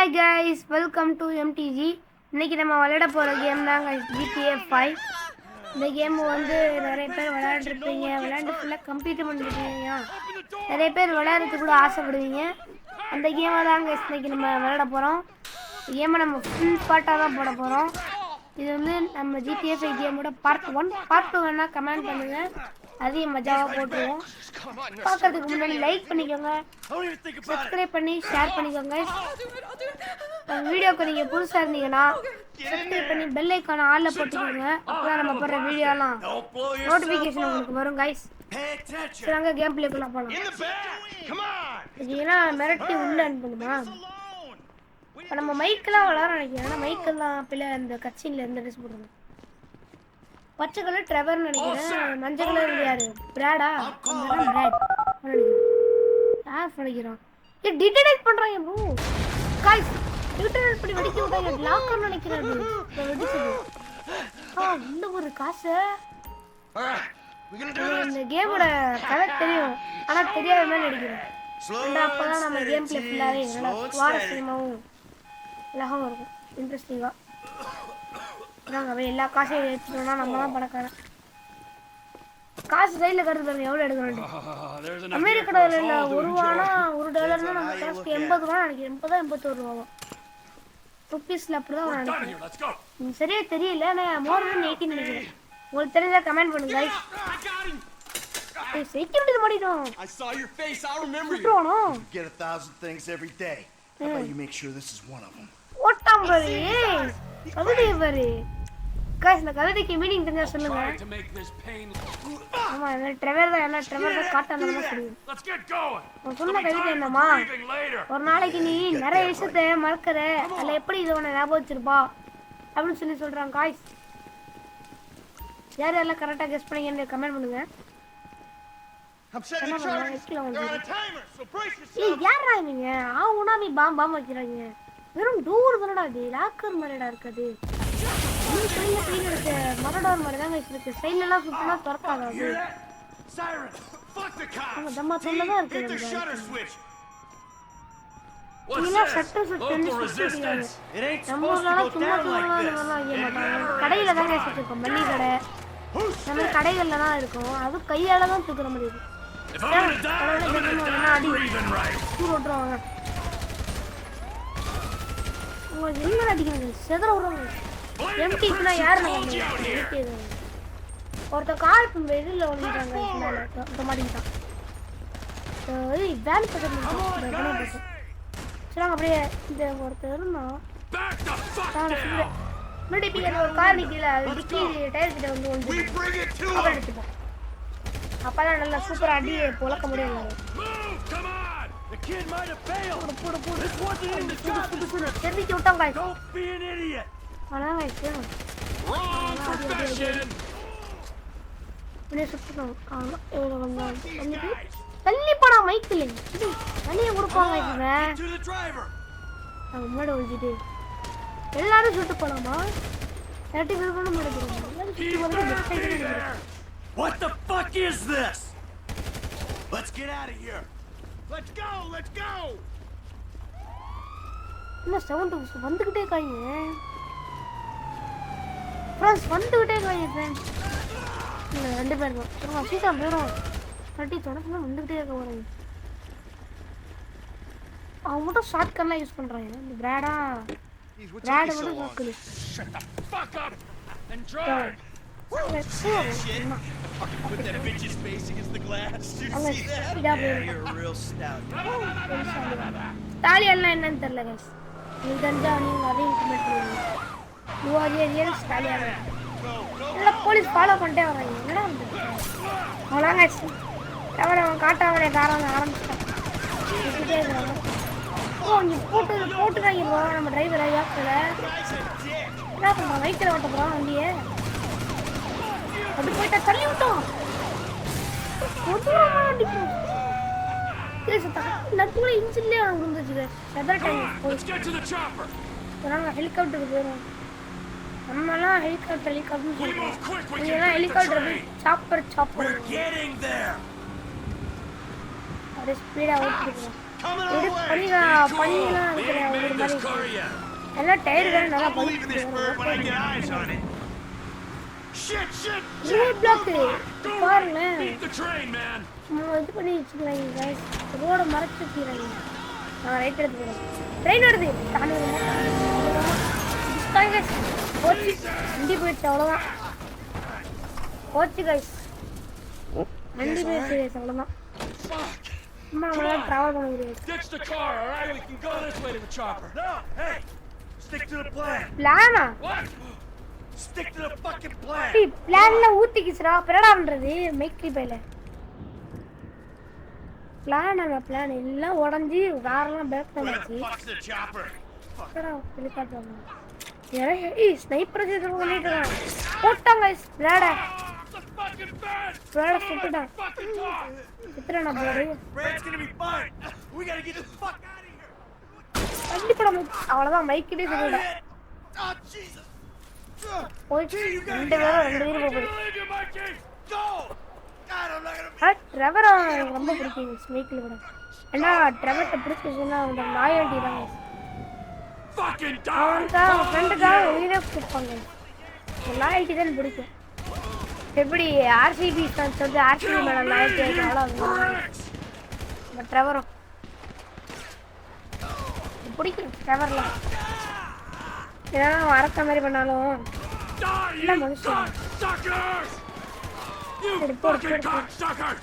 Hi guys, welcome to MTG. இன்னைக்கு நம்ம விளையாட போற கேம் தான் GTA 5. இந்த கேம் வந்து நிறைய பேர் விளையாண்டுருப்பீங்க, விளையாண்டு ஃபுல்லா கம்ப்ளீட் பண்ணிருப்பீங்க. நிறைய பேர் விளையாடுறதுக்கு கூட ஆசைப்படுவீங்க. அந்த கேமை தான் இன்னைக்கு நம்ம விளையாட போறோம். கேமை நம்ம ஃபுல் பார்ட்டாக தான் போட போறோம். இது வந்து நம்ம GTA 5 கேமோட பார்ட் 1, பார்ட் 2 வேணா கமெண்ட் பண்ணுங்க. அதையும் மஜாவாக போட்டுருவோம். பார்க்கறதுக்கு முன்னாடி லைக் பண்ணிக்கோங்க, சப்ஸ்கிரைப் பண்ணி ஷேர் பண்ணிக்கோங்க. வீடியோக்கு நீங்கள் புதுசாக இருந்தீங்கன்னா சப்ஸ்கிரைப் பண்ணி பெல் ஐக்கான ஆளில் போட்டுக்கோங்க. அப்போதான் நம்ம போடுற வீடியோலாம் நோட்டிஃபிகேஷன் உங்களுக்கு வரும் கைஸ். சரிங்க, கேம் பிளேக்குள்ள போகலாம். ஏன்னா மிரட்டி உள்ள அனுப்பணுமா? இப்போ நம்ம மைக்கெல்லாம் விளாட நினைக்கிறேன். ஆனால் மைக்கெல்லாம் பிள்ளை அந்த கட்சியில் இருந்து ட்ரெஸ் போடுறது. பச்சை கலர் ட்ரெவர்னு நினைக்கிறேன். மஞ்சள் கலர் யாரு? பிராடா? பிராட் யார் நினைக்கிறான்? டிடெக்ட் பண்ணுறாங்க ப்ரோ காய்ஸ். டிடெக்ட் பண்ணி வெடிக்க விட்டாங்க. லாக்கர்னு நினைக்கிறாரு. வெடிச்சது இன்னும் ஒரு காசு. இந்த கேமோட கதை தெரியும், ஆனால் தெரியாத மாதிரி நடிக்கிறேன். அப்போதான் நம்ம கேம் பிளே ஃபுல்லாகவே நல்லா சுவாரஸ்யமாகவும் அழகாகவும் இருக்கும், இன்ட்ரெஸ்டிங்காக. நாங்கள் எல்லா காசையும் எடுத்துட்டோம்னா நம்ம தான் பணக்காரன். காசு கையில் கருது பாருங்க எவ்வளோ எடுக்கணும். அமெரிக்காவில் இல்லை $1 $1 நம்ம காசுக்கு 80 ரூபா நினைக்கிறேன். 80 81 ரூபாவும் ருப்பீஸில் அப்படி தான் நினைக்கிறேன். சரியா தெரியல, ஆனால் மோர் தென் 18 நினைக்கிறேன். உங்களுக்கு தெரிஞ்சா கமெண்ட் பண்ணுங்க. செக்யூரிட்டி மாட்டிட்டோம். ஓட்டாம் பாரு, கவிதை பாரு. இந்த கவிதைக்கு மீனிங் தெரிஞ்சா சொல்லுங்க. ஆமா, ட்ரெவர் தான் காட்டாம சொல்லுங்க. சொன்ன கவிதை என்னமா, ஒரு நாளைக்கு நீ நிறைய விஷயத்த மறக்கிற, அதில் எப்படி இதை உன்னை ஞாபகம் வச்சிருப்பா அப்படின்னு சொல்லி சொல்றாங்க காய்ஸ். யார் யாரெல்லாம் கரெக்டாக கெஸ் பண்ணீங்கன்னு கமெண்ட் பண்ணுங்க. யாரா நீங்க உணாமி பாம் வைக்கிறாங்க? வெறும் டூர் தானடா, அது லாக்கர் மாதிரிடா இருக்குது. மரடோர் மாதிரி தாங்க இருக்கு. சைட்லாம் சுத்தினா திறக்காது. நம்ம சொல்லதான் இருக்கு. கடையில தாங்க வச்சிருக்கோம், மல்லிகை கடை நம்ம கடைகள்ல தான் இருக்கும். அது கையால தான் தூக்குற மாதிரி இருக்கு. ஓட்டுருவாங்க என்ன அடிக்கிறது, செதற விடுறாங்க. எம்டிக்குனா யாரு? ஒருத்தர் கால் இதில் ஒழிட்டாங்க, மாட்டிக்கிட்டான். வேலை பக்கத்து சரி, அப்படியே இந்த ஒருத்தர் இருந்தான். ஒரு கார் நிற்கல, டிக்கி டயர் கிட்ட வந்து எடுத்துப்போம். அப்பதான் நல்லா சூப்பரா அடி பொழக்க முடியாது. தெரிவிச்சு விட்டாங்க. தள்ளி போனா மைக்கில் தண்ணியை கொடுப்பாங்க. முன்னாடி ஒழிச்சிட்டு எல்லாரும் சுட்டு போலாமா? What the fuck is this? Let's get out of here. Let's go. என்ன சவுண்ட் வந்துகிட்டே இருக்காங்க ஃப்ரெண்ட்ஸ், வந்துகிட்டே இருக்காங்க ஃப்ரெண்ட்ஸ். ரெண்டு பேரும் சொல்லுங்க, சீக்கிரம் போயிடும். கட்டி தொடக்கமா வந்துகிட்டே இருக்க போறாங்க. அவங்க மட்டும் ஷார்ட் கன்லாம் யூஸ் பண்றாங்க. இந்த பிராட மட்டும் சாக்குது. Put that bitch's face against the glass. You see that? Yeah, you're a real stout. தாலி எல்லாம் என்னன்னு தெரியல गाइस. நீங்க தெரிஞ்சா நீங்க அதையும் கமெண்ட் பண்ணுங்க. யூஆர் ரியல் ஸ்டாலியா. இல்ல போலீஸ் ஃபாலோ பண்ணிட்டே வராங்க. என்னடா இது? அவளாங்க அவன் காட்டாமலே காரணம் ஆரம்பிச்சிட்டான். நீ போட்டுறாங்க ப்ரோ. நம்ம டிரைவர் யாக்கல என்ன பண்ணுறோம்? வைக்கிற ஓட்ட போகிறோம் வண்டியே. அது போயிட்டா தள்ளி விட்டோம். நடுவுல இன்ஜின்லேயே விழுந்துச்சு. ஹெலிகாப்டருக்கு போயிடும். நம்மலாம் ஹெலிகாப்டர்னு சொல்லுவோம். ஹெலிகாப்டர் சாப்பர் அப்படியே ஸ்பீடாக ஓட்டிருக்கோம். பனியெல்லாம் இருக்கிற ஒரு மாதிரி this car yet. எல்லாம் டயர் வேற நல்லா I'll believe in this bird when I get eyes on it. Shit, shit, road black பாருங்களேன் beat the train, man. இது பண்ணி வச்சுக்கிறாங்க guys ரோட மறைச்சு வச்சுக்கிறாங்க நான் ரைட் எடுத்து போறேன் ட்ரெயின் வருது தாண்டி போச்சு வண்டி போயிடுச்சு அவ்வளோதான் போச்சு guys வண்டி போயிடுச்சு guys அவ்வளோதான் சும்மா நம்மளால ட்ராவல் பண்ண முடியாது Ditch the car, all right? We can go this way to the chopper. No, hey, stick to the plan. பிளானா What? Stick to the fucking plan. பிளான்ல ஊத்திக்கிச்சுடா பிறடா பண்றது மைக்கி பையில பிளான் எல்லாம் உடஞ்சி காரெல்லாம் பேக் Where பண்ணிச்சு the fuck's the chopper? Helicopter ஏய் sniper சேதம் பண்ணிட்டு இருக்கான் போட்டாங்க பிளாட The fucking bed. பிளாட சுட்டுட்டான் Fucking car. எத்தனை plot Brad's gonna be fine. We gotta get the fuck out of here. கண்டிப்பா அவ்வளவுதான் மைக்கிட்டே சொல்லிவிட்டேன் Oh, Jesus. போயிட்டு ரெண்டு பேரும் போகுது Leave you, Mikey. Go. God, I'm not gonna. Trevor எனக்கு ரொம்ப பிடிக்கும் ஸ்னேக்கில் விட ஏன்னா ட்ரெவர்ட்ட பிடிச்சிச்சுன்னா அந்த நாயாண்டி தான் Fucking die. அவனுக்காக அவன் ஃப்ரெண்டுக்காக உயிரே கொடுப்பாங்க லாயல்ட்டி தான் பிடிக்கும் எப்படி ஆர்சிபி ஃபேன்ஸ் வந்து ஆர்சிபி மேலே லாயல்ட்டி ஆகிட்டாங்களோ அது இந்த ட்ரெவரும் பிடிக்கும் ட்ரெவர்லாம் ஏன்னா அவன் அரக்க மாதிரி பண்ணாலும் Die, என்ன you மனுஷன் cocksuckers. You Put it, put it, fucking put it. cocksuckers.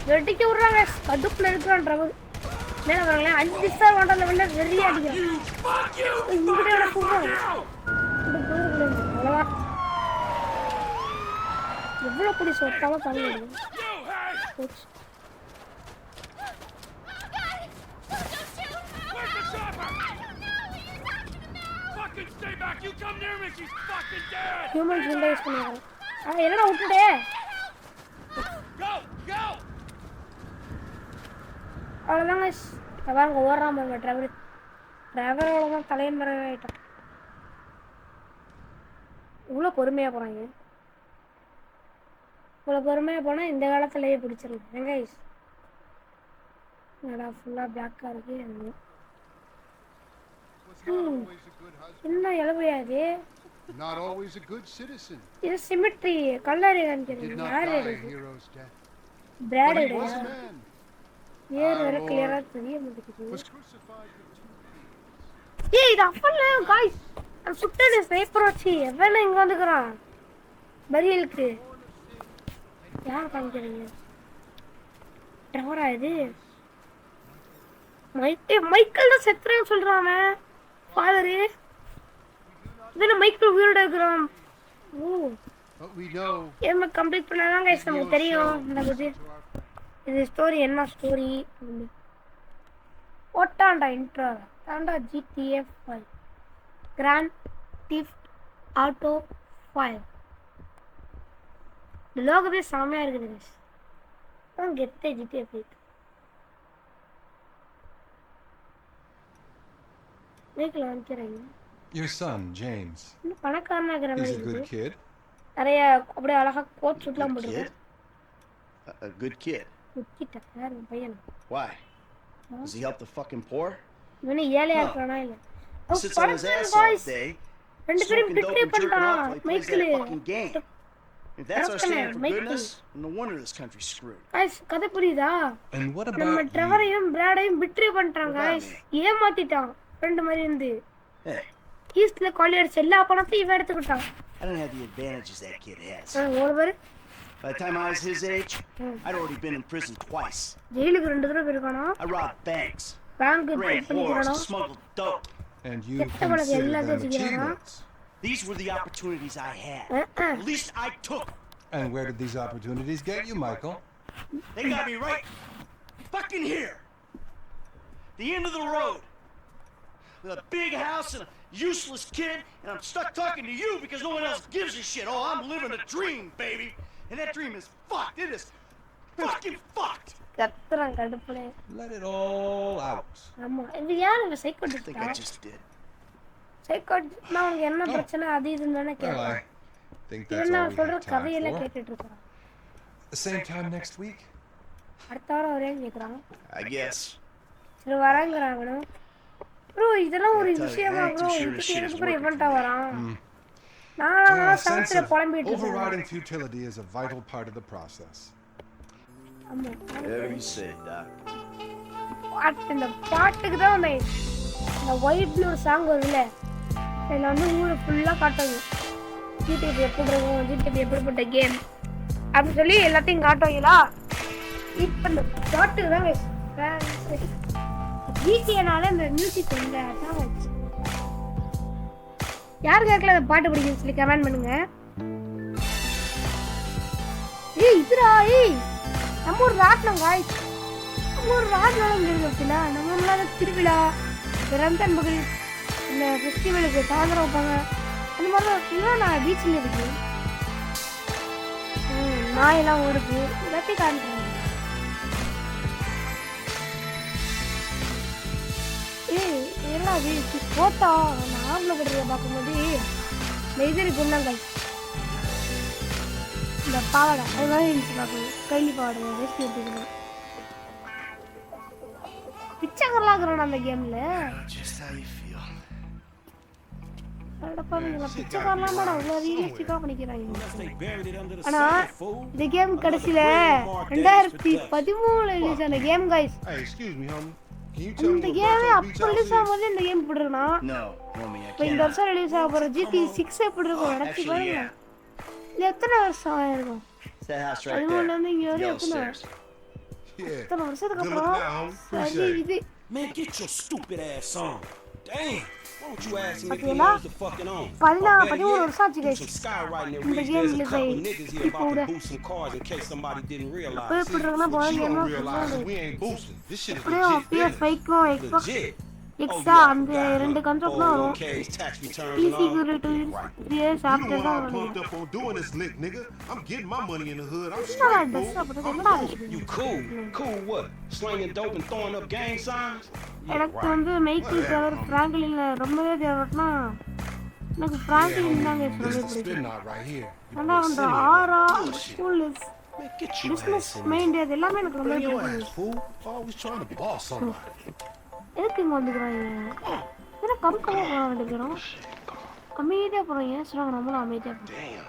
வெட்டிக்க விட்றாங்க கடுப்பில் இருக்கிறான் ட்ரெவர் என்ன பாருங்களேன் 5 டிஸ்டார் வாண்டல வெளில வெறியா அடிக்கும் You fuck you. இங்கிட்ட விட Fuck கூப்பிடும் you. அவ்வளோதான் எவ்வளோ குடி சொத்தாலும் தண்ணி You, hey. போச்சு Where's the chopper? Fucking stay back. You come near me. She's fucking dead. Humans window use பண்ணுவாங்க என்னடா விட்டுட்டே Go, go. அவ்வளோதாங்க பாருங்க ஓடுறான் பாருங்க ட்ரைவர் அவ்வளோதான் தலைமுறை ஆகிட்டான் இவ்வளோ பொறுமையாக போகிறாங்க இவ்வளோ பொறுமையாக போனால் இந்த காலத்துலேயே பிடிச்சிடலாம் எங்க என்னடா ஃபுல்லாக பிளாக்காக இருக்கு இன்னும் எழுபையாது Not always a good citizen. இது சிமெட்ரி கல்லறை Did காமிக்கிறது not யார் die a எடுக்கு hero's death. பிராட் But he எடுக்கு was a man. ஏர் வேற கிளியராக தெரிய மாட்டேங்குது Was crucified with 2 thieves. ஏய் இது அப்பல்ல गाइस நான் சுட்டது ஸ்னைப்பர் வச்சு எவன இங்க வந்துக்கறான் பரியலுக்கு யார் காமிக்கிறீங்க ட்ரவரா இது மைக்கேல் தான் செத்துறேன்னு சொல்றான் அவன் ஃபாதர் இதுல மைக்கேல் உயிரோட இருக்கிறான் ஓ But we know என்ன கம்ப்ளீட் பண்ணாதான் गाइस நமக்கு தெரியும் நடக்குது இது ஸ்டோரி என்ன ஸ்டோரி ஓட்டாண்டா இன்ட்ரோ தாண்டா GTA 5 கிராண்ட் தீஃப்ட் ஆட்டோ 5 இந்த லோகமே செமையா இருக்குது guys தான் கெத்தே GTA 5 வீட்ல வந்துறீங்க Your son, James. இன்னும் பணக்காரனா இருக்கிற He's மாதிரி a good இருக்குது kid. நிறைய அப்படியே அழகா கோட் சுட்லாம் Good போட்டுருக்கு kid? A good kid. முக்கிட்ட யார் உன் பையன் Why? Does he help the fucking poor? இவனே ஏழையா இருக்கானா இல்ல He sits on his ass all day, ரெண்டு பேரும் smoking dope betray and jerking பண்றான் off while he plays Michael that fucking game. If that's our Correct, standard for Michael. goodness, then no wonder this country's screwed. Guys கதை புரியுதா And what நம்ம about you? ட்ரெவரையும் பிராடையும் betray பண்ணிட்டான் What about guys ஏமாத்திட்டான் friend மாதிரி இருந்து Hey, ஈஸ்ட்ல காலி அடிச்ச எல்லா பணத்தையும் இவன் எடுத்துக்கிட்டான் I don't have the advantages that kid has. ஒரு பேரு By the time I was his age, I'd already been in prison twice. ஜெயிலுக்கு 2 தடவை போயிருக்கானா I robbed banks, bank ran whores, பண்ணிக்கிறானா smuggled dope. And you Ketta wala consider ella them designera. achievements. These were the opportunities I had. Uh-uh. At least I took. And where did these opportunities get you, Michael? They got me right fucking here. The end of the road. With a big house and a useless kid, and I'm stuck talking to you because no one else gives a shit. Oh, I'm living a dream, baby. And that dream is fucked. It is fucking fucked. கத்துறான் கடுப்புல Let it all out. ஆமா இது யார் இவன் I think I சைக்கோட்டிஸ்டா just did. சைக்கோட்டிஸ்ட்னா உனக்கு என்ன பிரச்சனை அது இதுன்னு தானே Well, கேட்பான் I think that's இவன் all நான் we சொல்ற have time கதையெல்லாம் for. கேட்டுட்டு இருக்கான் The same time next week? அடுத்த வாரம் வரேன்னு கேட்குறான் I guess. சரி வரேங்கிறான் அவனும் இதெல்லாம் ஒரு விஷயமா ப்ரோ இதுக்கு எனக்கு அப்புறம் எவன்டா வரான் நான் sense சாப்பிட்டு of புலம்பிட்டு இருக்கேன் overriding futility is a vital part of the process. ஆமா Whatever you said, Doc. இந்த பாட்டுக்கு தான் இந்த ஒயிட் ப்ளூ சாங் வருதுல்ல இதில் வந்து ஊரை ஃபுல்லாக காட்டுவாங்க ஜிடிபி எப்படி இருக்கும் ஜிடிபி எப்படிப்பட்ட கேம் அப்படின்னு சொல்லி எல்லாத்தையும் காட்டுவாங்களா இப்போ இந்த பாட்டுக்கு தான் ஜிடிஏனால இந்த மியூசிக் இல்லை அதான் யார் கேட்கல அந்த பாட்டு பிடிக்குன்னு சொல்லி கமெண்ட் பண்ணுங்க ஏய் இதுரா ஏய் நம்ம ஒரு ராட்னம் காய்ச்சி ஒரு ராஜ்நாளம் இருக்குல்ல நம்ம முன்னாடி திருவிழா ரம்ஜான் பகல் இந்த ஃபெஸ்டிவலுக்கு சாயந்தரம் வைப்பாங்க அந்த மாதிரிலாம் நான் பீச்சில் இருக்கு நாயெல்லாம் ஓடுது எல்லாத்தையும் காமிக்கிறாங்க ஏய் எல்லாம் அது போட்டா நாவல படுறத பார்க்கும்போது மெய்தறி பொண்ணாங்க இந்த பாவாடை அது மாதிரி இருந்துச்சு பார்க்கணும் கைலி பாவாடை வேஸ்ட் எடுத்துக்கணும் பிச்சைக்காரலாம் அந்த கேம்ல பிச்சைக்காரலாம் அவ்வளோ ரியலிஸ்டிக்கா பண்ணிக்கிறாங்க ஆனா இந்த கேம் கடைசியில 2013 ரிலீஸ் ஆன கேம் கைஸ் இந்த கேம் அப்போ ரிலீஸ் ஆகும்போது இந்த கேம் எப்படி இருக்குன்னா இப்போ இந்த வருஷம் ரிலீஸ் ஆக போற GT 6 எப்படி இருக்கும் நினைச்சு பாருங்க இது எத்தனை வருஷம் ஆயிருக்கும் அது ஒன்று வந்து இங்க வரையும் எத்தனை வருஷத்துக்கு அப்புறம் சரி இது Man, get your stupid ass on. Damn. Why don't you ask me if he பாத்தீங்களா knows the fucking on? 13 வருஷம் ஆச்சு Do guys some skywriting and இந்த read. Game There's a release couple ஆகி niggas here இப்போ about கூட to boost some cars in case somebody didn't realize. இப்போ எப்படி இருக்குன்னா போன You game don't realize we ain't boosting. This shit is அப்படியே legit. PS5க்கும் Xbox Legit. Extra அந்த ரெண்டு கன்செப்ட் தான் வரும் Case, tax returns and PC all. க்கு 2 இயர்ஸ் You ஆஃப்டர் know தான் why I'm வரும் pumped up on doing this lick, nigga. I'm getting my money in the hood. I'm என்னடா straight, dress fool. அப்படி என்னடா You cool? Cool what? Slinging dope and throwing up gang signs? எனக்கு வந்து Michael தவிர Franklin ரொம்பவே தேவைன்னா எனக்கு Franklin தாங்க This சொல்லவே is the spin பிடிக்கும் knot right here. நல்லா அந்த ஆரா school Man, get your business ass in mind அது எல்லாமே எனக்கு ரொம்ப Bring your பிடிக்கும் ass, fool. Always trying to boss somebody. எதுக்கு இங்கே வந்துக்கிறாங்க ஏன்னா கம்மியாக போக வேண்டிக்கிறோம் அமைதியாக போகிறீங்க சொல்லுவாங்க நம்மளும் அமைதியாக போகிறோம் Damn.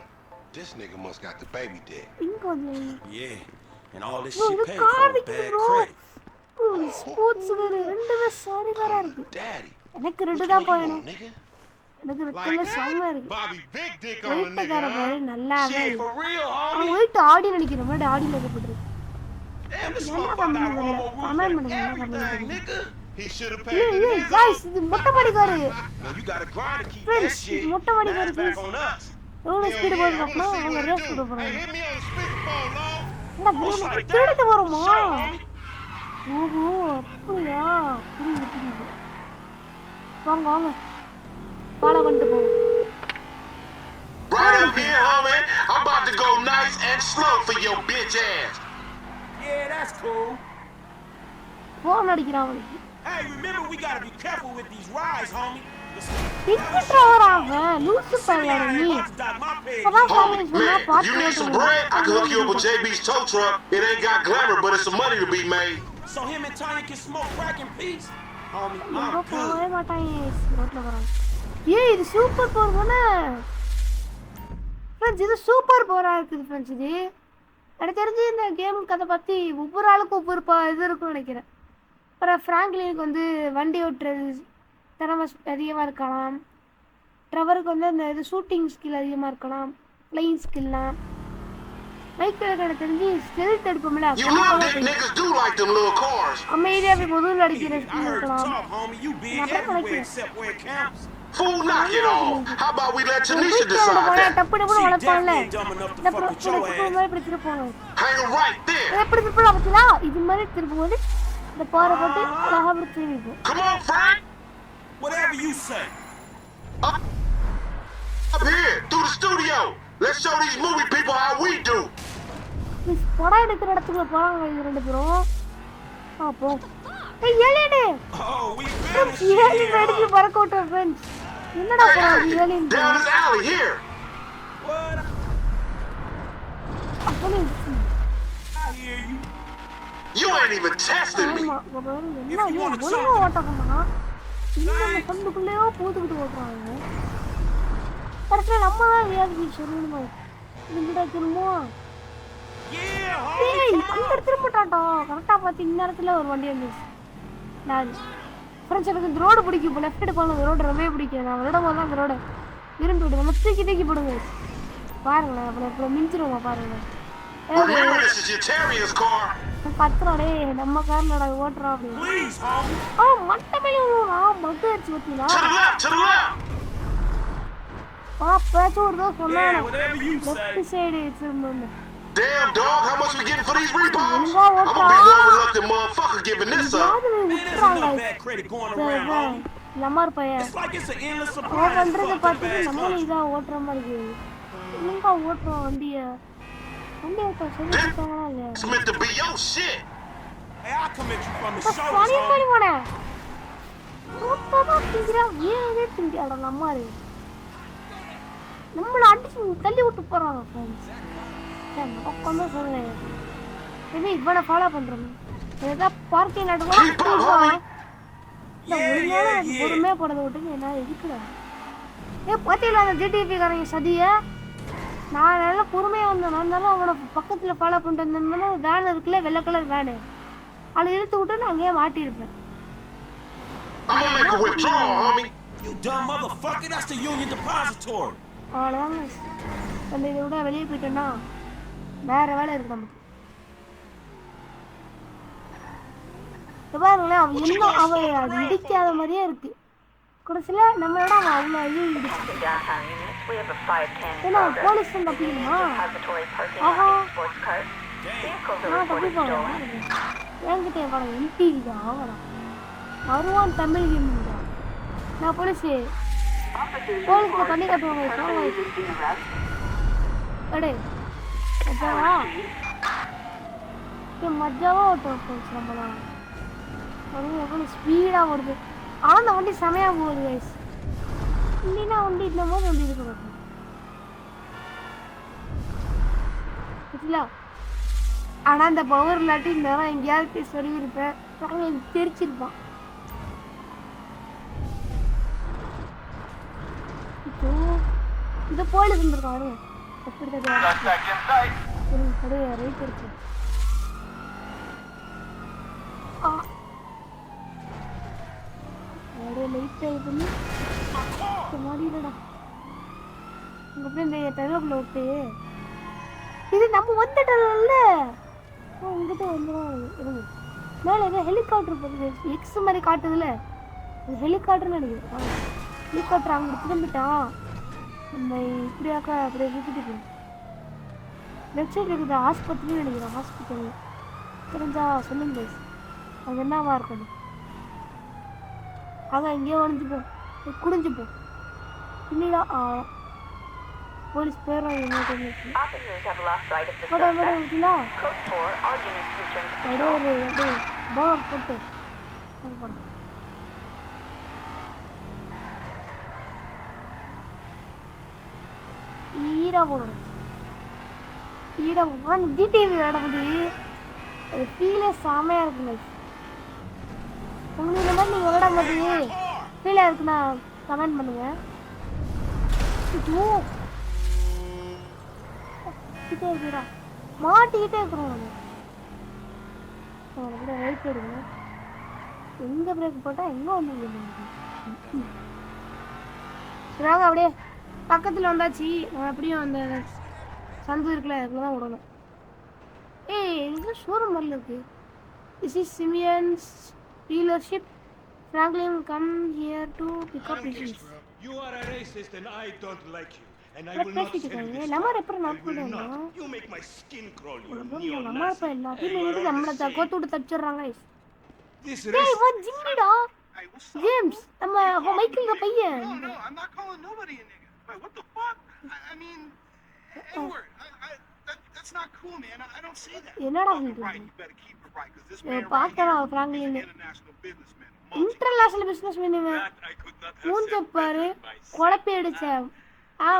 This nigga must got the baby dick. இங்கே வந்து Yeah. And all this bro, shit இது paid for கார் a நிற்குது bad ப்ரோ credit. ஸ்போர்ட்ஸ் வேறு ரெண்டுமே சரிவராக இருக்கு Daddy. எனக்கு ரெண்டு What தான் you போயணும் want, nigga? எனக்கு ரெண்டுமே செம்ம இருக்கு Bobby big dick on a வெயிட்ட nigga, கார huh? பாரு நல்லாவே Shit, இருக்கு for real, அவன் homie. வெயிட் ஆடி நடிக்கிற மாதிரி ஆடியில் இருக்கப்பட்டிருக்கு Damn, this என்ன motherfucker got பண்ணுறது Romo Roof கமெண்ட் and பண்ணுங்க என்ன everything, பண்ணுறது nigga. He should have ஏய் paid ஏய் the गाइस இது மொட்டை மாடிக்காரு Now you gotta grind to keep Friends, that shit. மொட்டை மாடிக்காரு Now it's back friends. on us. எவ்வளோ Hell ஸ்பீடு yeah, போய் I wanna பார்க்கணும் see அவங்க what ரேஸ் it போட do. போகிறாங்க Hey, hit me on the speakerphone, Lord. என்ன Just like that. திருட்டு வருமா For sure, homie. ஓஹோ அப்படியா புரியுது புரியுது வாங்க வாங்க பாட பண்ணிட்டு போவோம் Right up here, homie. I'm about to go nice and slow for your bitch ass. Yeah, that's cool. Phone அடிக்கிறான் அவனுக்கு Hey, remember we gotta be careful with these rides, homie. Ticket ட்ரைவராக லூசு பையன் நீ அதான் Homie, சொன்னா man, if பாட்டு you need some bread, I can hook you up with JB's tow truck. It ain't got glamour, but it's some money to be made. So him and Tanya can smoke crack in peace? Homie, எங்க I'm போகவே good. மாட்டாங்க ரோட்ல வராங்க ஏய் இது super போர் தானே friends இது super Bora இருக்குது ஃப்ரெண்ட்ஸ் இது எனக்கு தெரிஞ்சு இந்த கேம் கதை பற்றி ஒவ்வொரு ஆளுக்கும் ஒவ்வொரு இது இருக்கும்னு நினைக்கிறேன் அப்புறம் ஃப்ராங்க்லினுக்கு வந்து வண்டி ஓட்டுறது திறமை அதிகமாக இருக்கலாம் ட்ரெவருக்கு வந்து அந்த இது ஷூட்டிங் ஸ்கில் அதிகமாக இருக்கலாம் ஃப்ளைங் ஸ்கில்லாம் மைக்கேலுக்கு எனக்கு தெரிஞ்சு stealth எடுப்போம்ல You know that niggas do like them little cars. அமைதியாக போய் முதல் அடிக்கிற I ஸ்கில் heard you இருக்கலாம் talk, homie. You big Nah, that's everywhere like it. except where it counts. Fool, knock it off. How about we let Tanisha வீட்டில் decide போனால் that? டப்பு டப்புன்னு வளர்ப்பான்ல definitely dumb enough to இந்த fuck with your ass. மாதிரி இப்படி திருப்போங்க Hang 'em right there. எப்படி திருப்பலாம் பார்த்தீங்களா இது மாதிரி திருப்பும்போது இந்த பாறை போட்டு அழகாக அப்படி திரும்பிப்போம் Come on, Frank. Whatever you say. Up here, through the studio. Let's show these movie people how we do. Please படம் எடுக்கிற இடத்துக்குள்ள போகிறாங்க இது ரெண்டு பேரும் பார்ப்போம் ஏய் alien Oh, we friends better shit alien here, அடிச்சு huh? பறக்க விட்டோம் ஃப்ரெண்ட்ஸ் என்னடா Hey, படம் hey, alien down this alley here. What? அப்படி I hear you. You ain't even testing me. ஆமா என்ன ஒழுங்கா ஓட்டணும்னா இன்னும் அந்த சந்துக்குள்ளேயோ பூத்துக்கிட்டு ஓட்டுறாங்க. கடைசியில் நம்ம தான் வியாதி சொல்லணுமா இதுக்கிட்ட திரும்ப அங்கே திரும்பட்டாட்டோ கரெக்டாக பார்த்து இந்நேரத்தில் ஒரு வண்டி வந்துச்சு. நான் ஃப்ரெண்ட்ஸ் எனக்கு இந்த ரோடு பிடிக்கும். இப்போ லெஃப்ட் எடுப்பாங்க அந்த ரோடு ரொம்பவே பிடிக்கும். நான் விட போது தான் அந்த ரோடு விரும்பி விடுங்க. நம்ம தூக்கி தூக்கி போடுங்க. பாருங்களேன் அப்புறம் இப்போ மிஞ்சிருவோமா பாருங்களேன். Remember, this is your Terrier's car. கத்துறாடே நம்ம கார்ல ஓட்டுறோம் அப்படின்னு. மட்டை மேலே மக்கு அடிச்சு பார்த்தீங்களா? To the left, to the left. பேச்சும் ஒரு தான் சொன்னாங்க லெஃப்ட் சைடு வச்சிருந்தோம். Damn, dog, how much we getting for these repos? I'm gonna be one reluctant motherfucker giving this up. லம்மார் பையன் It's like it's an endless supply. பண்றதை பார்த்துட்டு நம்மளும் இதாக ஓட்டுற மாதிரி இருக்குது. எங்க ஓட்டுறோம் வண்டியை ஓட்ட சொல்லிட்டாங்களா இல்லையா? It's meant to be your shit. Hey, I'll come at you from the பனி shoulders, பனி homie. போனேன் திங்கிறா ஏதே திங்கியாடா நம்மாரு நம்மளை அடிச்சு தள்ளி விட்டு போறாங்க ஃப்ரெண்ட்ஸ். உட்காந்து சொல்லுங்க மேபி இவனை ஃபாலோ பண்றோம். ஏதாவது பார்க்கிங் நடக்கும் பொறுமையாக போனதை விட்டு என்ன இருக்குடா. பார்த்தீங்களா அந்த ஜிடிபி காரங்க சதியை நான் நல்லா பொறுமையாக வந்தேன். இருந்தாலும் அவனை பக்கத்தில் ஃபாலோ பண்ணிட்டு வந்திருந்தாலும் வேன் இருக்குல்ல வெள்ளை கலர் வேனு அதை இழுத்து விட்டு நான் அங்கேயே மாட்டியிருப்பேன். I'm gonna make a withdrawal, homie. You dumb motherfucker, that's the Union Depository. அவ்வளோதாங்க. அந்த இதை விட வெளியே போயிட்டோன்னா வேற வேலை இருக்கு நமக்கு. பாருங்களேன் அவன் இன்னும் அவன் அது இடிக்காத மாதிரியே இருக்கு. கடைசியில் நம்மளோட அவன் அவ்வளோ இது இடிச்சு. ஏன்னா போலீஸ் தான் தப்பிக்கணுமா? ஆஹா நான் தப்பி போவேன். என்கிட்ட படம் என்டிவி தான் வரான் வருவான் தமிழ் கேம் தான். நான் போலீஸு போலீஸ்க்கு பண்ணி கட்டுவாங்க அடே மஜாவா மஜாவா ஓட்டுவோம் ஃப்ரெண்ட்ஸ். நம்மளாம் எவ்வளோ ஸ்பீடாக ஓடுது. ஆனால் அந்த வண்டி செமையாக போகுது கைஸ். இல்லைன்னா வண்டி இந்த போது வண்டி இருக்க இல்லை. ஆனால் அந்த பவர் இல்லாட்டி நேரம் எங்கேயாவது சொல்லி இருப்பேன் எனக்கு தெரிச்சிருப்பான். இப்போ இந்த போலீஸ் வந்துருக்கான் எப்படி ரைட் இருக்கு. லைட் ஆகி பண்ணி மாறிடா உங்க போய் இந்த டெவலப்ல விட்டு இது நம்ம வந்துட்டோம்ல உங்ககிட்ட வந்துடும். மேலே ஏதோ ஹெலிகாப்டர் போகுது எக்ஸ் மாதிரி காட்டுதுல அது ஹெலிகாப்டர்னு நினைக்கிறேன். ஹெலிகாப்டர் அங்கே திரும்பிட்டான். நம்ம இப்படியாக்கா அப்படியே சுற்றிட்டு போய் லெஃப்ட் சைடு இருக்குது ஆஸ்பத்திரின்னு நினைக்கிறேன். ஹாஸ்பிட்டல் தெரிஞ்சா சொல்லுங்க ப்ளீஸ் அது என்னவா இருக்கணும். அங்கே எங்கேயோ வளைஞ்சுப்போம் குடிஞ்சுப்போம் இல்லையா போலீஸ் போயிடும். போட்டு ஈரா போடணும். ஈரா போடுறோம் ஜிடிவி நடக்குது. அது ஃபீலே செமையாக இருக்குங்க. உங்களுக்கு இந்த மாதிரி நீங்கள் விளையாட மாட்டீங்க ஃபீலாக இருக்குண்ணா கமெண்ட் பண்ணுங்க. இருக்குடா மாட்டிக்கிட்டே இருக்கிறோம். நம்ம கூட ரைட் எடுக்கணும். எங்கே பிரேக் போட்டால் எங்கே வந்து நாங்கள் அப்படியே பக்கத்தில் வந்தாச்சு. நான் எப்படியும் அந்த சந்து இருக்குல்ல அதுக்குள்ள தான் விடணும். இது ஷோரூம் வரல இருக்கு. This is Siemens dealership. Franklin come here to pick up machines. You are a racist and I don't like you. And I will not send this. நம்ம ரெப்பர் நான் will போடுறேன். not. You make my skin crawl. You நம்ம neo-Nazi. இப்ப எல்லாத்தையும் எடுத்து நம்மள தக்கோத்து விட்டு தப்பிச்சிடுறாங்க. This டேய் racist. இவன் ஜிம்மிடா ஜேம்ஸ் நம்ம அவன் மைக்கேல் பையன். No, I'm not calling nobody a nigga. But what the fuck? I mean, Edward, that's not cool, man. I don't say that. என்னடா Right, இது? you better keep it right, because this man right பாக்கறா here is Franklin an international businessman. International businessman இவன். I could not have மூஞ்ச said பாரு better myself. குழப்பி அடிச்ச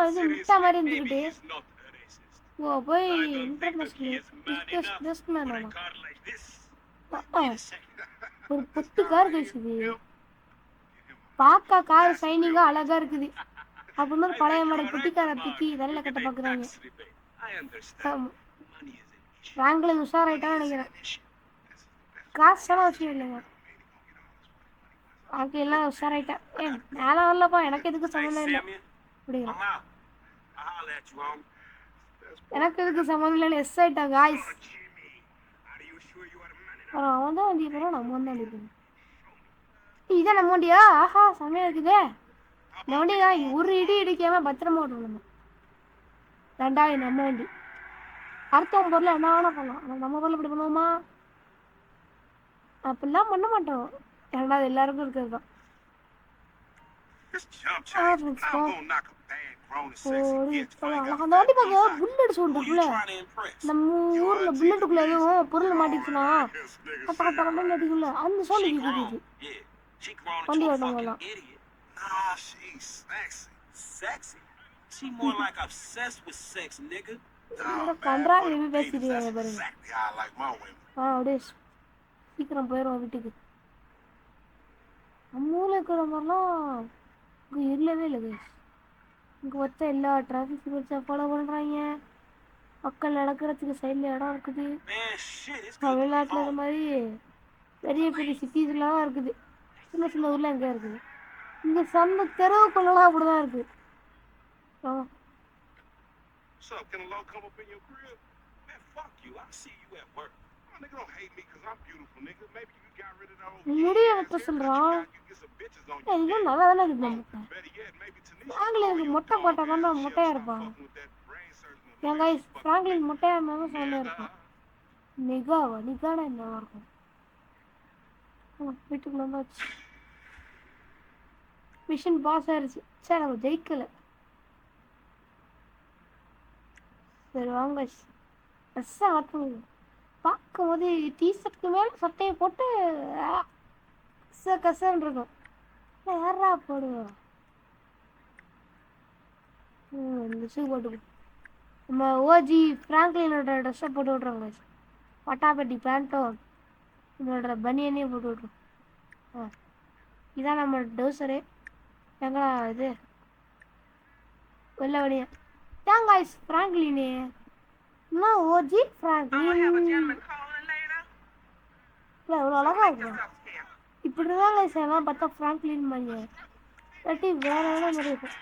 இது முட்டை மாதிரி இருந்துக்கிட்டு Maybe he's not a racist. ஓ போய் I don't think that he international is man enough businessman for a ஆனா car like this. ஒரு பொட்டி கார் பேசுது. Give him பார்க்க கார் ஷைனிங்கா அழகா இருக்குது அப்படின்னு ஒரு பழைய மாடல் பெட்டிக்கார தூக்கி வெள்ள கட்ட பாக்குறாங்க. ஃப்ராங்க்லின் உஷாராயிட்டான்னு நினைக்கிறேன். காசெல்லாம் அவசியம் இல்லைங்க. ஃப்ராங்க்லின் எல்லாம் உஷாராயிட்டேன். மேல வரலப்பா, எனக்கு எதுக்கு சம்மந்தம் இல்லை அப்படிங்கிறான். எனக்கு எதுக்கு சம்மந்தம் இல்லைன்னு எஸ் ஆயிட்டான் காய்ஸ். அவன் தான் வண்டி போகிறோம், நம்ம வந்து வண்டி போகணும். இதான் நம்ம வண்டியா? ஆஹா செம்மையா இருக்குதே இந்த வண்டி தான். ஒரு இடி இடிக்காம பத்திரமா ஓட்டணும். ரெண்டாவது நம்ம வண்டி. அடுத்தவங்க பொருள் என்ன வேணா பண்ணலாம், ஆனால் நம்ம பொருள் இப்படி பண்ணுவோமா? அப்படிலாம் பண்ண மாட்டோம். ரெண்டாவது எல்லாருக்கும் இருக்கிறது தான். அந்த வண்டி பார்க்க புல்லட் சொல்லிட்டுக்குள்ள நம்ம ஊர்ல புல்லட்டுக்குள்ள எதுவும் பொருள் மாட்டிச்சுன்னா கட்ட கட்ட கட்டன்னு அடிக்குள்ள அந்த சோழி கேட்குது. வண்டி ஓட்டவங்கலாம் கன்றா எப்படி பேசிடுவாங்க பாருங்க. அப்படியே சீக்கிரம் போயிடுவோம் வீட்டுக்கு. நம்ம ஊர்ல இருக்கிற மாதிரிலாம் இங்கே இல்லவே இல்லை கைஸ். இங்கே மொத்த எல்லா டிராஃபிக் ரூல்ஸை ஃபாலோ பண்ணுறாங்க. மக்கள் நடக்கிறதுக்கு சைடில் இடம் இருக்குது. தமிழ்நாட்டில் இந்த மாதிரி பெரிய பெரிய சிட்டிஸ்லாம் இருக்குது. சின்ன சின்ன ஊரில் எங்கே இருக்குது. இங்கே சொந்த தெருவுக்குள்ளலாம் அப்படி தான் இருக்குது. முடிய வெட்ட சொல்கிறான். இன்னும் நல்லா தானே இருக்குது. ஃப்ராங்க்லின் மொட்டை போட்டால் தானே மொட்டையாக இருப்பான். என் கைஸ் ஃப்ராங்க்லின் மொட்டையாக இருந்தாலும் செம்மையாக இருக்கும். நிகானா என்னவா இருக்கும். வீட்டுக்குள்ள வந்தாச்சு. மிஷின் பாஸ் ஆயிடுச்சு. சரி நம்ம ஜெயிக்கலை. சரி வாங்க ட்ரெஸ்ஸாக மாற்றணும். பார்க்கும்போது டிஷர்ட்டுக்கு மேலே சட்டையை போட்டு கசன்னு இருக்கும். யாரா போடுவோம் இந்த ஷூ போட்டு நம்ம ஓஜி ஃப்ராங்க்லினோட ட்ரெஸ்ஸை போட்டு விட்றோங்க. பட்டாப்பட்டி பேண்ட்டும் இதோட பனியனே போட்டு விட்றோம். இதான் நம்ம டவுசரு. எங்களா இது வெள்ளை பனியன் தேங்காய்ஸ் ஃப்ராங்க்லினு. என்ன ஓஜி ஃப்ராங்க்லின் இல்லை இவ்வளோ அழகா இருக்கும். இப்படிதான் கைஸ் எல்லாம் பார்த்தா ஃப்ராங்க்லின் மாதிரி இல்லாட்டி வேற வேற மாதிரி இருக்கும்.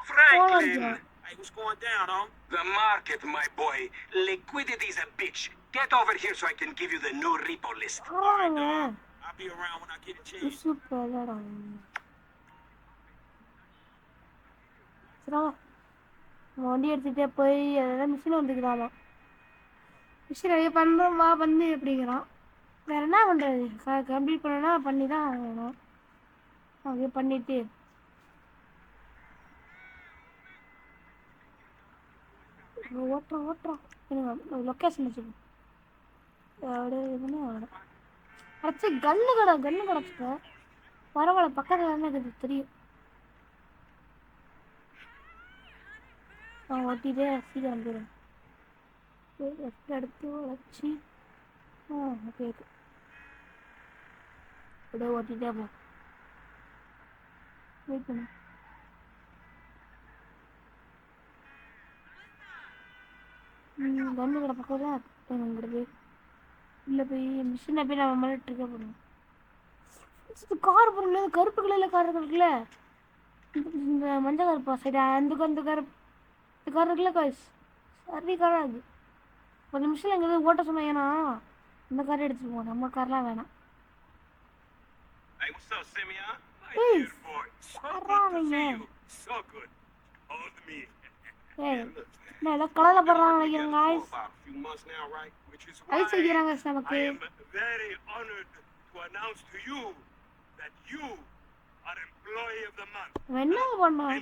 Franklin! Hey, what's going down, The market, my boy. Liquidity is a bitch. Get over here so I can give you the new repo list. Alright, I'll be around when I get a chance. Super. வண்டி எடுத்துகிட்டே போய் அதெல்லாம் machine வந்துக்கிறாமா. Machine நிறைய பண்ணுறோம் வா பண்ணு அப்படிங்கிறான். வேறு என்ன பண்ணுறது? கம்ப்ளீட் பண்ணனா பண்ணி தான் வேணும். அப்படியே பண்ணிவிட்டு ஓட்டுறோம் எனக்கு லொக்கேஷன் வச்சுக்கோ. அப்படியே இதுன்னு அடைச்சி கன்று கிடச்சிட்டேன். பரவாயில்ல பக்கத்தில் தானே இருக்குது தெரியும். நான் ஓட்டிகிட்டே சீக்கிரம் போயிடுவேன். எடுத்து வச்சு ஓகே அப்படியே ஓட்டிகிட்டே போ. வெயிட் பண்ணு. கன்று கடை பக்கம் தான் எங்கிட்ட போய் இல்லை போய் மிஷினை போய் நம்ம மேலே ட்ரிக்கே பண்ணுவோம். கார் போகிறோம் கருப்பு கலரில் கார் இருக்குல்ல, இந்த மஞ்சள் கருப்பா சைடு அந்த கருப்பு இந்த கார் இருக்குல்ல காய்ஸ் சரி காராக இருக்குது. 10 நிமிஷம் எங்கேயாவது ஓட்ட சொன்னாங்கன்னா இந்த காரை எடுத்துட்டு போவோம். நம்ம கார்லாம் வேணாம். நான் ஏதோ கலரில் போடுறாங்க நினைக்கிறேன் காய்ஸ். ஐஸ் வைக்கிறாங்க நமக்கு. என்ன பண்ணோம்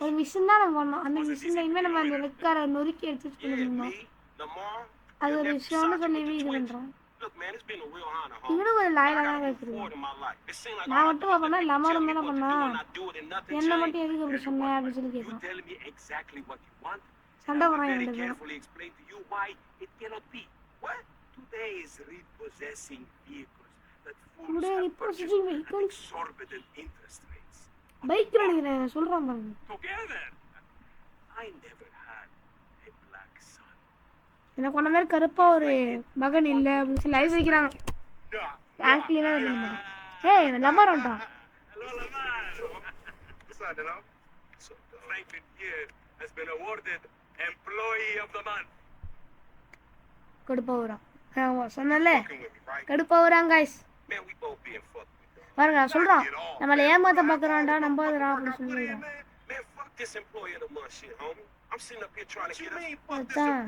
ஒரு மிஷின் தான் நம்ம பண்ணோம். அந்த மிஷின் இனிமேல் நம்ம அந்த ரெக்காரை நொறுக்கி எடுத்துட்டு போயிருந்தோம். அது ஒரு விஷயம்னு சொல்லி இது பண்ணுறோம். இவனும் ஒரு லாயில தான் கேட்குறேன். நான் மட்டும் பண்ணா லமாரும் தானே பண்ணா என்ன மட்டும் எதுக்கு அப்படி சொன்னேன் அப்படின்னு சொல்லி கேட்குறோம். சண்டை போடுறாங்க 2 பேரும். that Today fools I have purchasing purchased vehicles. exorbitant interest rates. Bike நினைக்கிறேன் சொல்றான் பாருங்க. Together, I never had a black son. எனக்கு ஒன்ன மாதிரி கருப்பா ஒரு மகன் இல்ல அப்படின்னு சொல்லி ஐஸ் வைக்கிறாங்க. ஆங்கிலி தான் இருந்தாங்க. ஏய் லமார் வந்துட்டான். Hello, Lamar. So, Franklin here has been awarded Employee of the Month. கடுப்பா வரான். சொன்னல கடுப்பா வரான் guys. Man, we both being fucked with. பாருங்க சொல்றான். நம்மள ஏமாத்த பார்க்கறான்டா நம்பாதடா அப்படி சொல்றான். Man, fuck this Employee of the Month shit, homie. I'm sitting up here trying to get us. அதான்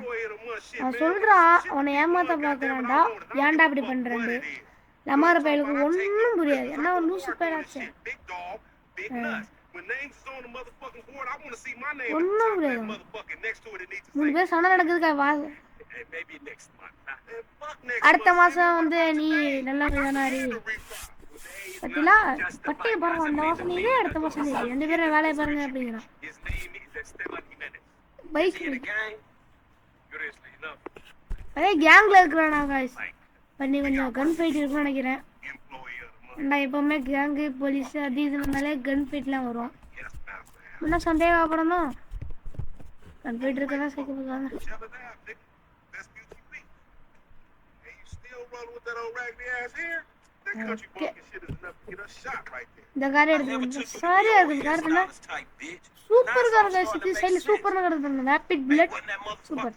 அவன் சொல்றான் அவனை ஏமாத்த பார்க்கறான்டா ஏன்டா இப்படி பண்றேன்னு. லமார பயலுக்கு ஒண்ணும் புரியாது. என்ன ஒரு லூசு பயலாச்சே. ஒண்ணும் புரியாது. மூணு பேர் சண்டை நடக்குதுக்கா வா. அடுத்த மாசம் வந்து நீ நல்லா தானாரி பத்திலா பட்டைய பாருங்க அந்த மாசம் நீங்க அடுத்த மாசம் நீ ரெண்டு பேரும் வேலையை பாருங்க அப்படிங்கிறான். பைக் அதே கேங்ல இருக்கிறானா गाइस. பண்ணி கொஞ்சம் கன் ஃபைட் இருக்குன்னு நினைக்கிறேன். நான் எப்பவுமே கேங்கு போலீஸ் அது இதுனாலே கன் ஃபைட்லாம் வரும். முன்ன சந்தேகப்படணும் கன் ஃபைட் இருக்கதான் சேர்க்கப்படுவாங்க. இந்த கார் எடுத்து சாரியா இருக்கு கார்ல சூப்பர் கார் गाइस. இது சைடுல சூப்பர்னு கிடக்குது. Rapid bullet super.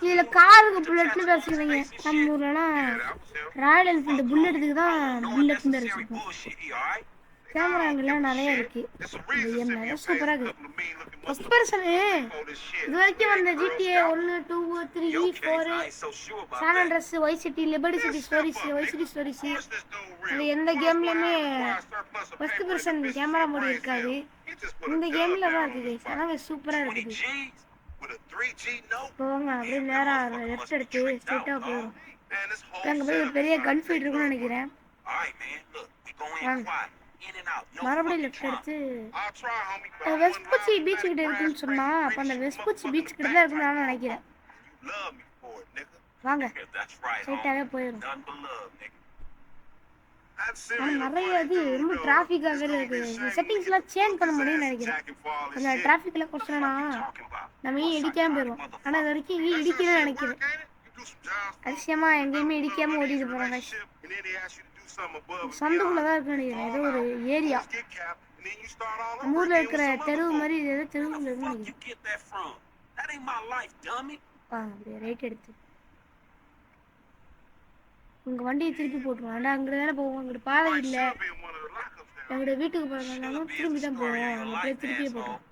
இதுல காருக்கு புல்லட்னு பேசுறீங்க. நம்ம ஊர்லலாம் ராயல் என்ஃபீல்ட் புல்லட்டுக்கு தான் புல்லட்னு பேசுறோம். கேமரா அங்கெல்லாம் நிறைய இருக்கு. இது சூப்பரா இருக்கு. ஃபர்ஸ்ட் பர்சன் இது வரைக்கும் வந்த GTA 1 2 3 4 San Andreas Vice City Liberty City Stories Vice City Stories அது எந்த கேம்லயுமே ஃபர்ஸ்ட் பர்சன் கேமரா மோட் இருக்காது. இந்த கேம்ல தான் இருக்கு गाइस. ஆனா சூப்பரா இருக்கு. போங்க அப்படியே நேரா லெஃப்ட் எடுத்து ஸ்ட்ரைட்டா போறோம். அங்க போய் ஒரு பெரிய கன் ஃபைட் இருக்குன்னு நினைக்கிறேன். மறுபடியும் லெஃப்ட் எடுத்து வெஸ்பூச்சி பீச் கிட்ட இருக்குன்னு சொன்னா அப்ப அந்த வெஸ்பூச்சி பீச் கிட்ட தான் இருக்குன்னு நான் நினைக்கிறேன். வாங்க ஸ்ட்ரைட்டாவே போயிடும். நிறைய இது ரொம்ப டிராஃபிக்காக இருக்கு. செட்டிங்ஸ்லாம் சேஞ்ச் பண்ண முடியும்னு நினைக்கிறேன். அந்த டிராஃபிக்ல கொஸ்டினா நம்ம இடிக்காம போயிடும். ஆனா இது வரைக்கும் இடிக்கணும்னு நினைக்கிறேன். அதிசயமா எங்கேயுமே இடிக்காம ஓடிட்டு போறாங்க. சந்துக்குள்ளதான் இருக்கு நினைக்கிறேன். ஏதோ ஒரு ஏரியா நம்ம ஊர்ல இருக்கிற தெருவு மாதிரி ஏதோ தெருவுல இருக்கு நினைக்கிறேன். அப்படியே ரைட் எடுத்து உங்க வண்டியை திருப்பி போட்டுருவோம். அங்கிட்டு தானே போவோம். அங்கிட்டு பாதை இல்லை. எங்களோட வீட்டுக்கு போறதுனாலும் திரும்பி தான் போவோம். நம்ம போய் திருப்பியே போட்டோம்.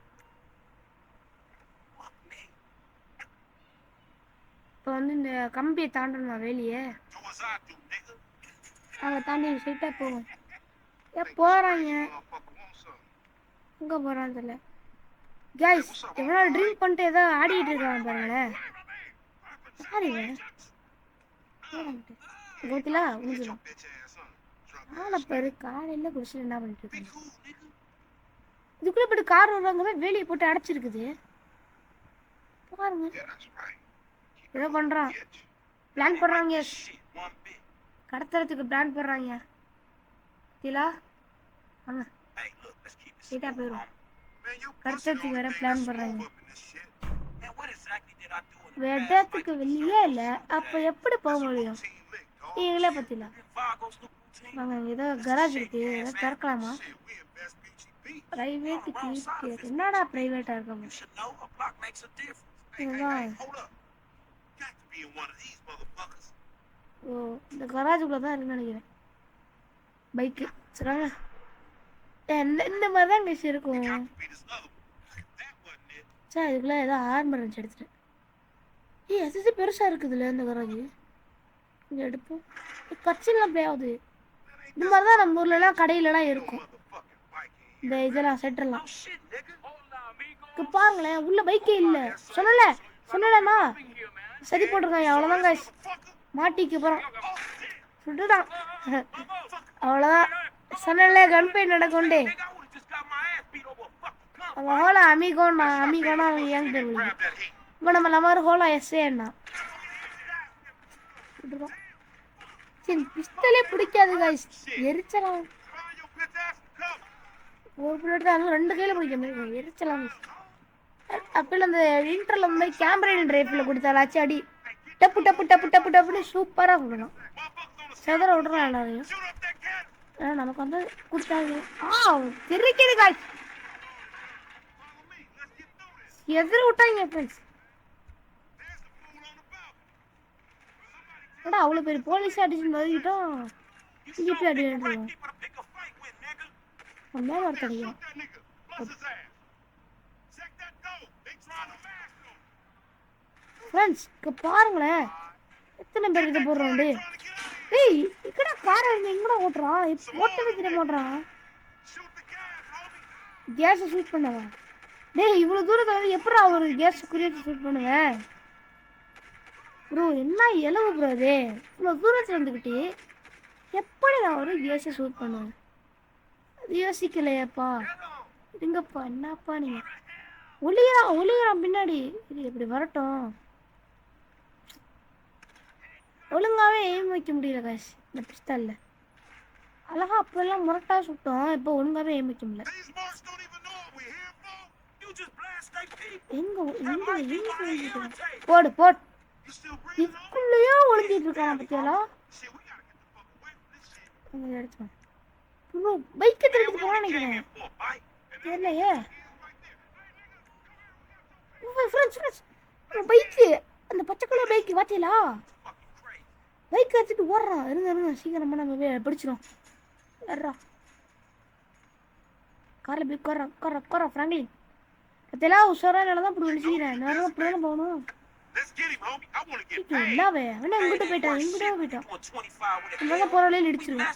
இப்போ வந்து இந்த கம்பியை தாண்டணுமா வெளியே அங்க தாண்டி ஸ்ட்ரைட்டா போவோம். போறாங்க எங்க போறான்னு தெரியல गाइस. எவ்வளோ ட்ரிங்க் பண்ணிட்டு ஏதோ ஆடிட்டு இருக்காங்க பாருங்களேன். சாரி கோத்திலா ஊஞ்சலாம் ஆளை பாரு. காலையில குடிச்சிட்டு என்ன பண்ணிட்டு இருக்காங்க. இதுக்குள்ள போய்ட்டு கார் வர்றாங்க வேலையை போட்டு அடைச்சிருக்குது பாருங்க. ஏதோ பண்றான் பிளான் பண்றாங்க. கடத்துறதுக்கு பிளான் பண்றாங்க. கீழா வாங்க ஸ்ட்ரைட்டா போயிடும். கடத்துறதுக்கு வேற பிளான் பண்றாங்க. இடத்துக்கு வெளியே இல்ல அப்ப எப்படி போக முடியும் நீங்களே பத்தில வாங்க. ஏதோ கராஜ் இருக்கு ஏதோ திறக்கலாமா. பிரைவேட் என்னடா பிரைவேட்டா இருக்காங்க. ஓ இந்த கராஜுக்குள்ள தான் இருக்குன்னு நினைக்கிறேன். பைக்கு சரிங்க இந்த மாதிரி தான் மிஸ் இருக்கும். சார் இதுக்குள்ள ஏதோ ஆர்மர் இருந்துச்சு எடுத்துட்டேன். அது பெருசா இருக்குதுல்ல இந்த கராஜ். இங்க எடுப்போம். கட்சிலாம் ப்ளே ஆகுது. இந்த மாதிரி தான் நம்ம ஊர்லலாம் கடையிலலாம் இருக்கும். இந்த இதெல்லாம் செட்டெல்லாம் பாருங்களேன். உள்ள பைக்கே இல்லை. சொன்னலண்ணா சரி போட்டிருக்காங்க. அவ்வளோதான் காய்ஸ் மாட்டிக்கு போகிறோம். சுட்டுட்டான் அவ்வளோதான். சொன்னல கன் ஃபைட் நடக்கும்டே. அவன் ஹோலா அமிகோன்னா அவன் ஏன் தெரியல. இப்போ நம்ம லமார் ஹோலா எஸ்ஏன்னா சரி பிஸ்டலே பிடிக்காது காய்ஸ், எரிச்சலாம். Find your bitch ass and come. ஒரு புல்லட் தான், அதுவும் 2 கையில பிடிக்க முடியும், எரிச்சலாம். அப்பல அந்த இன்டர்ல இந்த மாதிரி கேமரா ரைஃபிள் கொடுத்தாலாச்சு அடி டப்பு டப்பு டப்பு டப்பு டப்புன்னு சூப்பரா விடணும். செதற விடுறோம் எல்லாரையும். Shoot up that cat. நமக்கு வந்து கொடுத்தாங்க. தெரிக்கிறது guys, Follow me. Let's get through this. எதிர விட்டாங்க friends. There's the fool on the balcony. ஏடா அவ்வளோ பெரிய போலீஸ் அடிச்சுன்னு மதிக்கிட்டோம். இங்கே போய் அடி எடுத்துருவோம். People to pick a fight with, nigga. மேலே ஒருத்தர் அடிக்கிறோம். Shoot that nigga. Bust his ass. Check that door. They trying to mask him. Friends இங்கே பாருங்களேன், எத்தனை பேர் இதை போடுறோம். Trying to get out of here. ஏய் இக்கடா காரை எங்கடா ஓட்டுறான், ஓட்டவே தெரிய மாட்டான். Shoot the gas, homie. கேஸை ஷூட் பண்ணவா? டேய் இவ்வளோ தூரத்தை வந்து எப்படா ஒரு கேஸ் குறியேற்றி ஷூட் பண்ணுவேன் ப்ரோ? என்ன எலவு ப்ரோ அது? இவ்வளோ தூரத்தில் வந்துக்கிட்டு எப்படி நான் ஒரு கேஸை ஷூட் பண்ணுவேன்? அது யோசிக்கலையாப்பா. இருங்கப்பா, என்னப்பா நீங்கள் ஒளிகிறான் பின்னாடி. இது எப்படி வரட்டும், ஒழுங்காகவே எய்ம் வைக்க முடியல காய்ஸ் இந்த பிஸ்டலில். அழகா அப்போல்லாம் முரட்டா சுட்டோம், இப்போ ஒழுங்காகவே எய்ம் வைக்க முடியல. These marks don't even know what we're here for. You just blast their people. எங்க போடு போடு. You still breathing, homie? இதுக்குள்ளேயே ஒளிஞ்சிட்டு இருக்கான Patiala? Shit, we gotta get the fuck away from this shit. எடுத்துவேன் ப்ரோ. பைக்கை திருப்பி போகலாம் நினைக்கிறேன், For a fight. தெரியலையே. ஃப்ரெண்ட்ஸ் பைக்கு, அந்த பச்சை கலர் பைக்கு பார்த்தீங்களா? பைக் எடுத்துட்டு ஓடுறான். இருங்க சீக்கிரமா நம்ம பிடிச்சிடும். ஏறா காரில் போய் கோர ஃப்ராங்க்லின் பத்தியெல்லாம் உஷாராக தான் இப்படி விழிச்சிக்கிறேன். நான் இப்படி தானே போகணும். Let's get him, homie. I want to get paid. இல்லாவே அவனா எங்கிட்ட போயிட்டான். On 25 with a நம்ம போகிற வழியில் இடிச்சிருவேன்.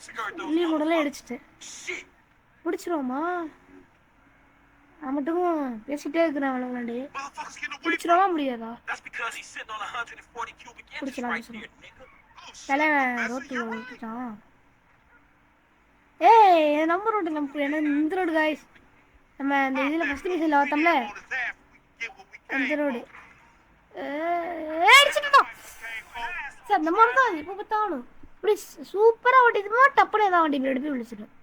லீவ் மூடலாம் இடிச்சிட்டேன். shit. பிடிச்சிருவோமா? நான் மட்டும் பேசிட்டே இருக்கிறேன் அவ்வளோதாண்டி. Motherfuckers getting away. பிடிச்சிடவா முடியாதா? That's because he's sitting on 140 cubic inches Pidichலாம், right pidichலாம். there, nigga. தலை ரோட்டில் விட்டுட்டான். ஏய் நம்ம ரோடு நம்ம என்ன இந்த ரோடு காய்ஸ், நம்ம இந்த இதில் ஃபஸ்ட் மிஷனில் பார்த்தோம்ல On his ass. We get what we அந்த came ரோடு. for. அடிச்சுட்டோம் சார். அந்த மாதிரி தான் இப்போ பார்த்தாலும் இப்படி சூப்பராக ஓட்டிட்டுமா டப்புன்னு ஏதாவது வண்டி எடுத்து விழிச்சிடும்.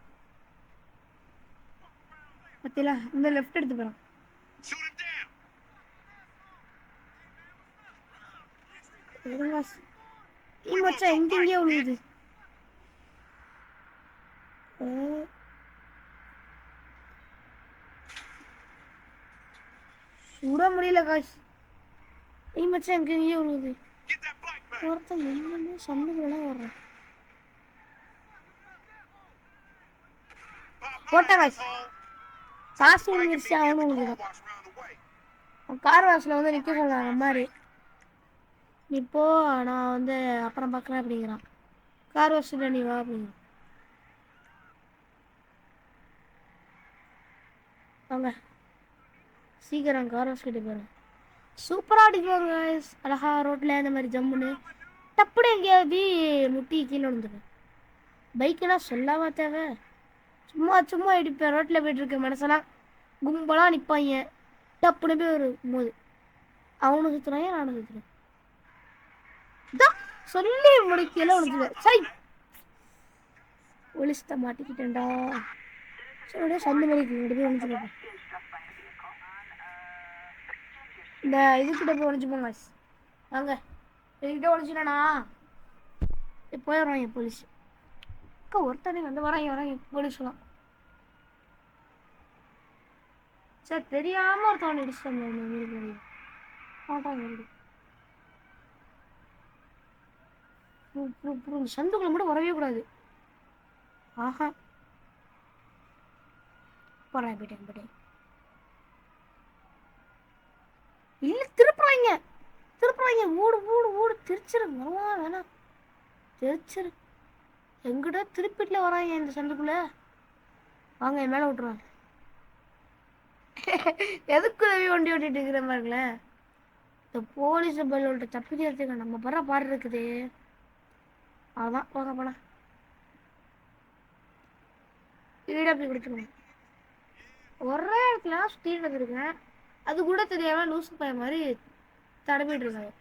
பார்த்தீங்களா இந்த லெஃப்ட் எடுத்து போகிறோம். Shoot him down. மச்சா எங்கெங்கேயோ விழுது. சுட முடியல காய்ஸ். மச்சா எங்கெங்கேயோ விழுது. Get that black man. ஒருத்தன் என்னன்னு சண்டைகள்லாம் வர்றான். போட்டா காய்ஸ், காசு விழுந்துருச்சு. அவனும் விழுதுதான். Wash around the way. Car வாஷில் வந்து நிற்க சொல்கிறாங்க அந்த மாதிரி. இப்போ நான் வந்து அப்புறம் பார்க்குறேன் அப்படிங்கிறான். கார் வாஷில் நீ வா அப்படிங்கிறான். வாங்க சீக்கிரம் கார் வாஷ் கிட்டே போகிறேன். சூப்பராக அடிக்குவாங்க அழகா ரோட்டில் இந்த மாதிரி ஜம்முன்னு டப்புனு எங்கேயாவது முட்டி கீழே விழுந்துடும். பைக்கெல்லாம் சொல்லவா தேவை? சும்மா அடிப்பேன். ரோட்டில் போய்ட்டுருக்க மனசெல்லாம் கும்பலாக நிற்பாங்க. டப்புனு போய் ஒரு போது அவனும் சுற்றுறாங்க, நானும் சுற்றுறேன். இதான் சொல்லி முடிக்கல உனக்கு சை ஒளிஸ்த மாட்டிக்கிட்டேன்டா. சரி சந்து மணிக்கு இங்கிட்ட போய் ஒழிச்சு இந்த இதுக்கிட்ட போய் ஒழிச்சு போங்க வாங்க. இதுக்கிட்ட ஒழிச்சுனா போயிடுறாங்க போலீஸ். அக்கா ஒருத்தனே வந்து வராங்க போலீஸ்லாம். சார் தெரியாமல் ஒருத்தவன் இடிச்சுட்டு மாட்டாங்க. சந்துக்குள்ள மட்டும் வரவே கூடாது. ஆஹா போயிட்டேன். இல்லை திருப்புறாங்க ஓடு திருச்சிரு வேணாம் திருச்சிரு எங்கிட்ட திருப்பிட்டுல வராங்க இந்த சந்துக்குள்ள. வாங்க என் மேலே விட்டுருவாங்க. எதுக்கு வண்டி ஓட்டிட்டு இருக்கிற பாருங்களேன். இந்த போலீஸ் பல்லோட தப்பிக்கிறதுக்கு நம்ம பாரு இருக்குது. அதான் போங்க போனா வீடாக போய் கொடுத்துருவோம். ஒரே இடத்துல சுற்றிட்டு வந்துருக்கேன். அது கூட தெரியாமல் லூசு பையன் மாதிரி தடவிட்டு இருக்காங்க.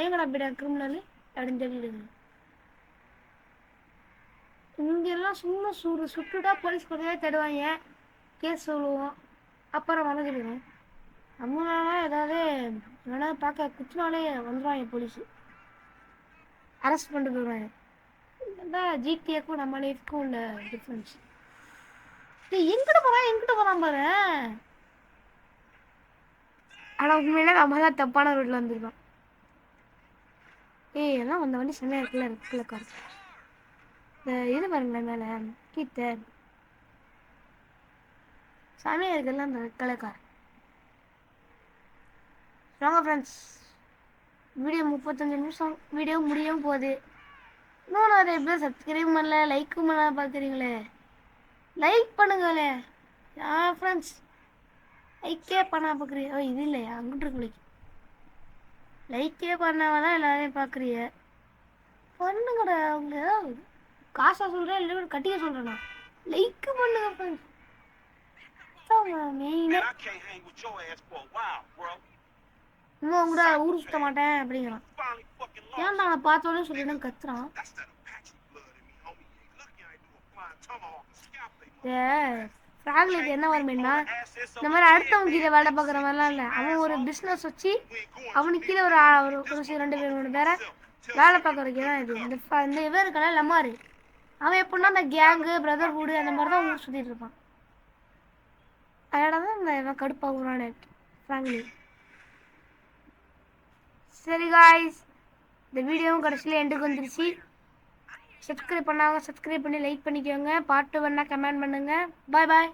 ஏங்கடா அப்படிடா கிரிமினல் அப்படின்னு சொல்லிடுங்க. இங்கெல்லாம் சும்மா சுட்டுட்டா போலீஸ் கொஞ்சம் தேடுவாங்க, கேஸ் சொல்லுவோம், அப்புறம் வளைஞ்சு போயிடும். நம்மளால ஏதாவது வேணாலும் பார்க்க குச்சினாலே வந்துடுவாங்க போலீஸு, அரெஸ்ட் பண்ணிட்டு போயிடுவாங்க. இதுதான் ஜிடிஏக்கும் நம்ம லைஃப்க்கும் உள்ள டிஃப்ரென்ஸ். எங்கிட்ட போகிறான் பாரு. ஆனால் உண்மையில நம்ம தான் தப்பான ரோட்டில் வந்துருக்கோம். எல்லாம் வந்த வண்டி செம்மையாக இருக்குல்ல கார். இந்த இது பாருங்களேன் மேலே கீத்த செம்மையாக இருக்குல்ல அந்த கலக்கார். வாங்க ஃப்ரெண்ட்ஸ், வீடியோ 35 நிமிஷம் வீடியோ முடியவும் போகுது. இன்னும் நிறைய பேர் சப்ஸ்கிரைப் பண்ணல, லைக்கும் பண்ண பார்க்குறீங்களே, லைக் பண்ணுங்களே. ஃப்ரெண்ட்ஸ் லைக்கே பண்ணா பார்க்குறீங்க. இது இல்லையா அங்கிட்டு இருக்கு லைக்கே பண்ணாதான் எல்லாரையும் பார்க்குறீங்க. பண்ணுங்கடா. அவங்க ஏதாவது காசாக சொல்கிறேன் இல்லை கட்டிக்க சொல்கிறேண்ணா, லைக்கு பண்ணுங்க ஃப்ரெண்ட்ஸ். மெயினாக இன்னும் கூட ஊர் சுத்த மாட்டேன் அப்படிங்கிறான். ஏன் நான் பார்த்தோன்னே சொல்லிட்டு கத்துறான். ஃப்ராங்க்லிக்கு என்ன வருமேன்னா, இந்த மாதிரி அடுத்தவங்க கீழே வேலை பார்க்குற மாதிரிலாம் இல்லை. அவன் ஒரு பிஸ்னஸ் வச்சு அவனுக்கு கீழே ஒரு 2 பேர் 3 பேரை வேலை பார்க்க வைக்க தான் இது. இந்த இவர் இருக்கான லமாரு, அவன் எப்படின்னா அந்த கேங்கு பிரதர்ஹுட் அந்த மாதிரி தான் ஊர் சுற்றிட்டு இருப்பான். அதோட தான் இந்த இவன் கடுப்பாகுறானே ஃப்ராங்க்லி. சரி காய்ஸ், இந்த வீடியோவும் கடைசியில் எண்டுக்கு வந்துருச்சு. சப்ஸ்கிரைப் பண்ணாங்க சப்ஸ்கிரைப் பண்ணி லைக் பண்ணிக்கோங்க. பாட்டு வேணா கமெண்ட் பண்ணுங்கள். பாய் பாய்.